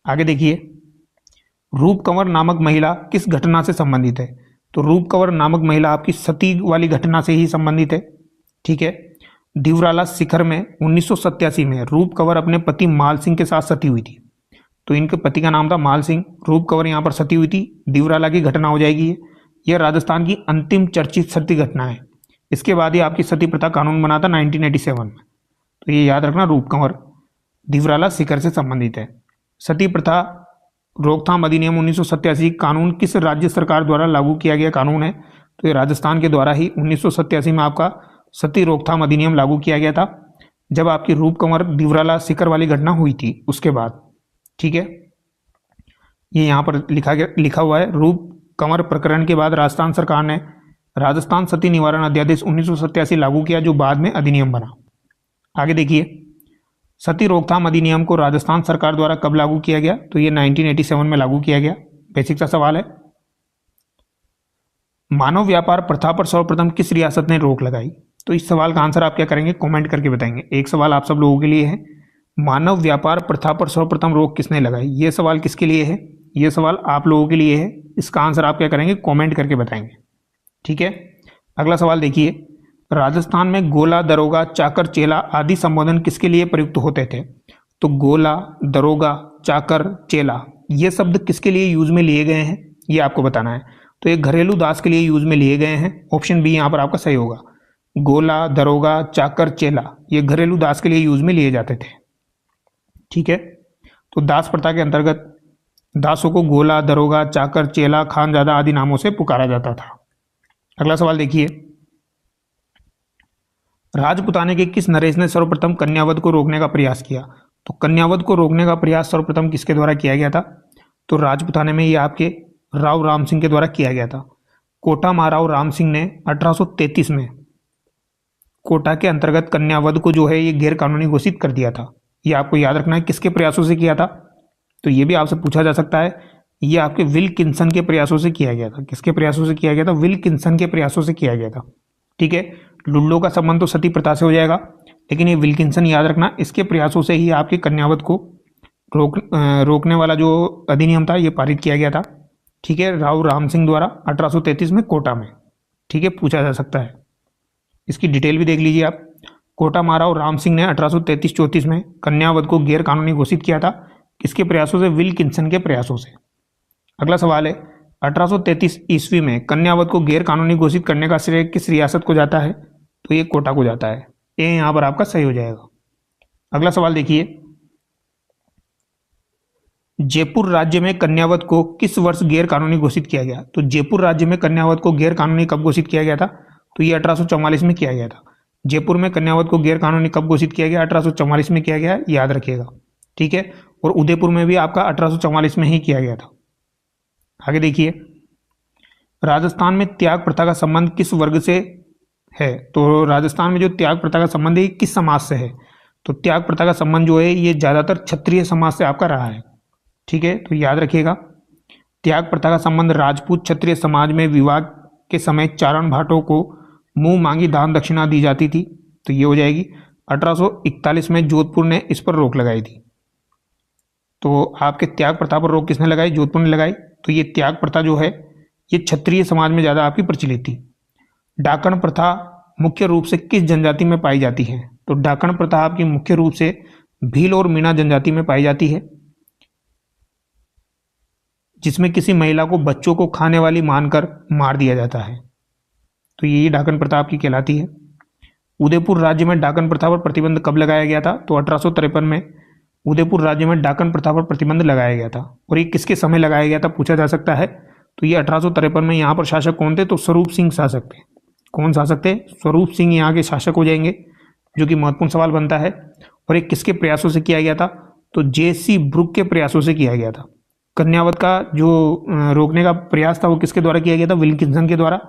A: आगे देखिए, रूप कंवर नामक महिला किस घटना से संबंधित है। तो रूप कंवर नामक महिला आपकी सती वाली घटना से ही संबंधित है, ठीक है। दिवराला शिखर में 1987 में रूप कंवर अपने पति माल सिंह के साथ सती हुई थी। तो इनके पति का नाम था माल सिंह, रूप कंवर यहाँ पर सती हुई थी, दिवराला की घटना हो जाएगी। यह राजस्थान की अंतिम चर्चित सती घटना है। इसके बाद ही आपकी सती प्रथा कानून बना था 1987 में। तो ये याद रखना, रूप कंवर दिवराला शिखर से संबंधित है। सती प्रथा रोकथाम अधिनियम 1987 कानून किस राज्य सरकार द्वारा लागू किया गया कानून है। तो ये राजस्थान के द्वारा ही 1987 में आपका सती रोकथाम अधिनियम लागू किया गया था, जब आपकी रूप कंवर दिवराला शिखर वाली घटना हुई थी उसके बाद, ठीक है। ये यहाँ पर लिखा हुआ है, रूप कंवर प्रकरण के बाद राजस्थान सरकार ने राजस्थान सती निवारण अध्यादेश 1987 लागू किया, जो बाद में अधिनियम बना। आगे देखिए, सती रोकथाम अधिनियम को राजस्थान सरकार द्वारा कब लागू किया गया। तो ये 1987 में लागू किया गया। बेसिक सा सवाल है। मानव व्यापार प्रथा पर सर्वप्रथम किस रियासत ने रोक लगाई। तो इस सवाल का आंसर आप क्या करेंगे, कमेंट करके बताएंगे। एक सवाल आप सब लोगों के लिए है, मानव व्यापार प्रथा पर सर्वप्रथम रोक किसने लगाई। ये सवाल किसके लिए है, ये सवाल आप लोगों के लिए है। इसका आंसर आप क्या करेंगे, कमेंट करके बताएंगे, ठीक है। अगला सवाल देखिए, राजस्थान में गोला, दरोगा, चाकर, चेला आदि संबोधन किसके लिए प्रयुक्त होते थे। तो गोला, दरोगा, चाकर, चेला ये शब्द किसके लिए यूज में लिए गए हैं, ये आपको बताना है। तो ये घरेलू दास के लिए यूज में लिए गए हैं। ऑप्शन बी यहाँ पर आपका सही होगा। गोला, दरोगा, चाकर, चेला ये घरेलू दास के लिए यूज में लिए जाते थे, ठीक है। तो दास प्रथा के अंतर्गत दासों को गोला, दरोगा, चाकर, चेला, खानजादा आदि नामों से पुकारा जाता था। अगला सवाल देखिए, राजपुताने के किस नरेश ने सर्वप्रथम कन्यावध को रोकने का प्रयास किया? तो कन्यावध को रोकने का प्रयास सर्वप्रथम किसके द्वारा किया गया था? तो राजपुताने में ये आपके राव राम सिंह के द्वारा किया गया था। कोटा महाराव राम सिंह ने 1833 में कोटा के अंतर्गत कन्यावध को जो है ये गैर कानूनी घोषित कर दिया था। ये आपको याद रखना है किसके प्रयासों से किया था, तो ये भी आपसे पूछा जा सकता है। ये आपके विल्किंसन के प्रयासों से किया गया था। किसके प्रयासों से किया गया था? विल्किंसन के प्रयासों से किया गया था। ठीक है, लुल्लो का संबंध तो सती प्रथा से हो जाएगा, लेकिन ये विल्किंसन याद रखना, इसके प्रयासों से ही आपके कन्यावध को रोकने वाला जो अधिनियम था ये पारित किया गया था। ठीक है, राव राम सिंह द्वारा 1833 में कोटा में। ठीक है, पूछा जा सकता है, इसकी डिटेल भी देख लीजिए आप। कोटा महाराव राम सिंह ने 1833-34 में कन्यावध को गैर कानूनी घोषित किया था। किसके प्रयासों से? विल्किंसन के प्रयासों से। अगला सवाल है, 1833 ईस्वी में कन्यावध को गैर कानूनी घोषित करने का श्रेय किस रियासत को जाता है? तो ये कोटा को जाता है। ये यहां पर आपका सही हो जाएगा। अगला सवाल देखिए, जयपुर राज्य में कन्यावध को किस वर्ष गैर कानूनी घोषित किया गया? तो जयपुर राज्य में कन्यावध को गैर कानूनी कब घोषित किया गया था? तो ये 1844 में किया गया था। जयपुर में कन्यावध को गैर कानूनी कब घोषित किया गया? 1844 में किया गया, याद रखिएगा। ठीक है, और उदयपुर में भी आपका 1844 में ही किया गया था। आगे देखिए, राजस्थान में त्याग प्रथा का संबंध किस वर्ग से है? तो राजस्थान में जो त्याग प्रथा का संबंध है किस समाज से है? तो त्याग प्रथा का संबंध जो है ये ज्यादातर क्षत्रिय समाज से आपका रहा है। ठीक है, तो याद रखिएगा, त्याग प्रथा का संबंध राजपूत क्षत्रिय समाज में विवाह के समय चारण भाटों को मुंह मांगी दान दक्षिणा दी जाती थी, तो ये हो जाएगी। 1841 में जोधपुर ने इस पर रोक लगाई थी। तो आपके त्याग प्रथा पर रोक किसने लगाई? जोधपुर ने लगाई। तो ये त्याग प्रथा जो है ये क्षत्रिय समाज में ज्यादा आपकी प्रचलित थी। डाकण प्रथा मुख्य रूप से किस जनजाति में पाई जाती है? तो डाकण प्रथा आपकी मुख्य रूप से भील और मीणा जनजाति में पाई जाती है, जिसमें किसी महिला को बच्चों को खाने वाली मानकर मार दिया जाता है। तो यही डाकन प्रथा आपकी कहलाती है। उदयपुर राज्य में डाकन प्रथा पर प्रतिबंध कब लगाया गया था? तो 1853 में उदयपुर राज्य में डाकन प्रथा पर प्रतिबंध लगाया गया था। और ये किसके समय लगाया गया था पूछा जा सकता है। तो ये 1853 में यहाँ पर शासक कौन थे? तो स्वरूप सिंह शासक थे। कौन शासक थे? स्वरूप सिंह यहाँ के शासक हो जाएंगे, जो कि महत्वपूर्ण सवाल बनता है। और ये किसके प्रयासों से किया गया था? तो जेसी ब्रुक के प्रयासों से किया गया था। कन्यावध का जो रोकने का प्रयास था वो किसके द्वारा किया गया था? विल्किंसन के द्वारा।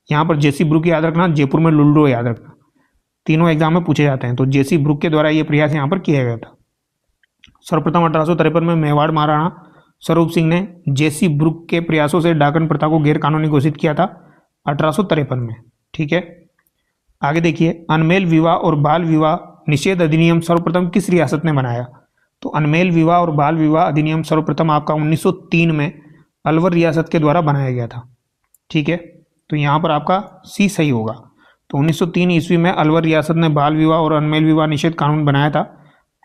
A: यहाँ पर जेसी ब्रुक याद रखना, जयपुर में लुल्लो याद रखना, तीनों एग्जाम में पूछे जाते हैं। तो जेसी ब्रुक के द्वारा ये प्रयास यहाँ पर किया गया था। सर्वप्रथम 1853 में मेवाड़ महाराणा स्वरूप सिंह ने जेसी ब्रुक के प्रयासों से डाकन प्रथा को गैर कानूनी घोषित किया था 1853 में। ठीक है, आगे देखिए, अनमेल विवाह और बाल विवाह निषेध अधिनियम सर्वप्रथम किस रियासत ने बनाया? तो अनमेल विवाह और बाल विवाह अधिनियम सर्वप्रथम आपका 1903 में अलवर रियासत के द्वारा बनाया गया था। ठीक है, तो यहाँ पर आपका सी सही होगा। तो 1903 ईस्वी में अलवर रियासत ने बाल विवाह और अनमेल विवाह निषेध कानून बनाया था।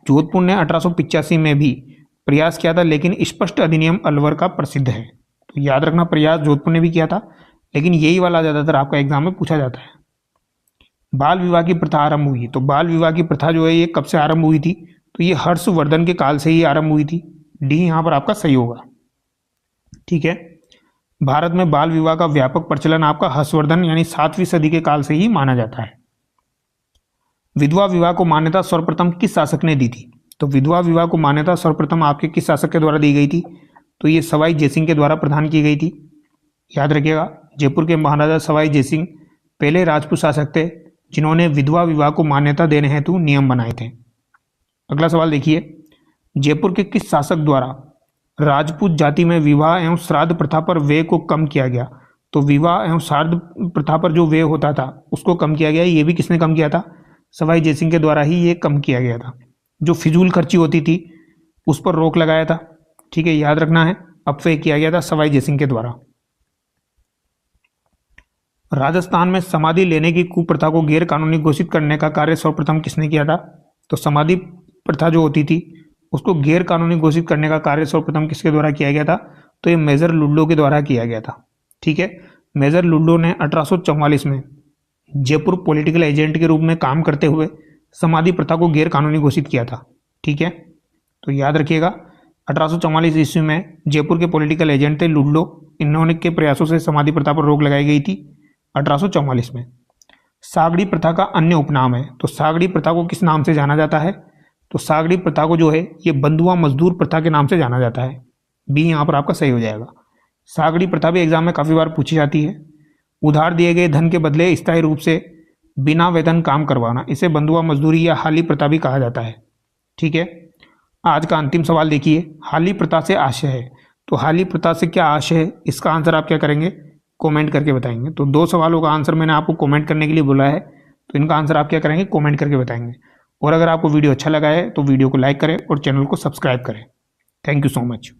A: जोधपुर ने 1885 में भी प्रयास किया था, लेकिन स्पष्ट अधिनियम अलवर का प्रसिद्ध है। तो याद रखना, प्रयास जोधपुर ने भी किया था, लेकिन यही वाला ज्यादातर आपका एग्जाम में पूछा जाता है। बाल विवाह की प्रथा आरंभ हुई, तो बाल विवाह की प्रथा जो है ये कब से आरंभ हुई थी? तो ये हर्षवर्धन के काल से ही आरंभ हुई थी। डी यहाँ पर आपका सही होगा। ठीक है, भारत में बाल विवाह का व्यापक प्रचलन आपका हर्षवर्धन यानी 7वीं सदी के काल से ही माना जाता है। विधवा विवाह को मान्यता सर्वप्रथम किस शासक ने दी थी? तो विधवा विवाह को मान्यता सर्वप्रथम आपके किस शासक के द्वारा दी गई थी? तो ये सवाई जयसिंह के द्वारा प्रदान की गई थी। याद रखिएगा, जयपुर के महाराजा सवाई जयसिंह पहले राजपूत शासक थे जिन्होंने विधवा विवाह को मान्यता देने हेतु नियम बनाए थे। अगला सवाल देखिए, जयपुर के किस शासक द्वारा राजपूत जाति में विवाह एवं श्राद्ध प्रथा पर व्यय को कम किया गया? तो विवाह एवं श्राद्ध प्रथा पर जो व्यय होता था उसको कम किया गया। ये भी किसने कम किया था? सवाई जयसिंह के द्वारा ही ये कम किया गया था। जो फिजूल खर्ची होती थी उस पर रोक लगाया था। ठीक है, याद रखना है, अपव्यय किया गया था सवाई जयसिंह के द्वारा। राजस्थान में समाधि लेने की कुप्रथा को गैर कानूनी घोषित करने का कार्य सर्वप्रथम किसने किया था? तो समाधि प्रथा जो होती थी उसको गैर कानूनी घोषित करने का कार्य सर्वप्रथम किसके द्वारा किया गया था? तो ये मेजर लुल्लो के द्वारा किया गया था। ठीक है, मेजर लुल्लो ने 1844 में जयपुर पॉलिटिकल एजेंट के रूप में काम करते हुए समाधि प्रथा को गैर कानूनी घोषित किया था। ठीक है, तो याद रखिएगा, 1844 ईस्वी में जयपुर के पॉलिटिकल एजेंट थे लुडलो, इन्होंने के प्रयासों से समाधि प्रथा पर रोक लगाई गई थी 1844 में। सागड़ी प्रथा का अन्य उपनाम है, तो सागड़ी प्रथा को किस नाम से जाना जाता है? तो सागड़ी प्रथा को जो है ये बंधुआ मजदूर प्रथा के नाम से जाना जाता है। बी यहाँ पर आपका सही हो जाएगा। सागड़ी प्रथा भी एग्जाम में काफ़ी बार पूछी जाती है। उधार दिए गए धन के बदले स्थायी रूप से बिना वेतन काम करवाना, इसे बंधुआ मजदूरी या हाली प्रथा भी कहा जाता है। ठीक है, आज का अंतिम सवाल देखिए, हाली प्रथा से आशय है, तो हाली प्रथा से क्या आशय है, इसका आंसर आप क्या करेंगे, कमेंट करके बताएंगे। तो 2 सवालों का आंसर मैंने आपको कमेंट करने के लिए बोला है, तो इनका आंसर आप क्या करेंगे, कमेंट करके बताएंगे। और अगर आपको वीडियो अच्छा लगा है तो वीडियो को लाइक करें और चैनल को सब्सक्राइब करें। Thank you so much.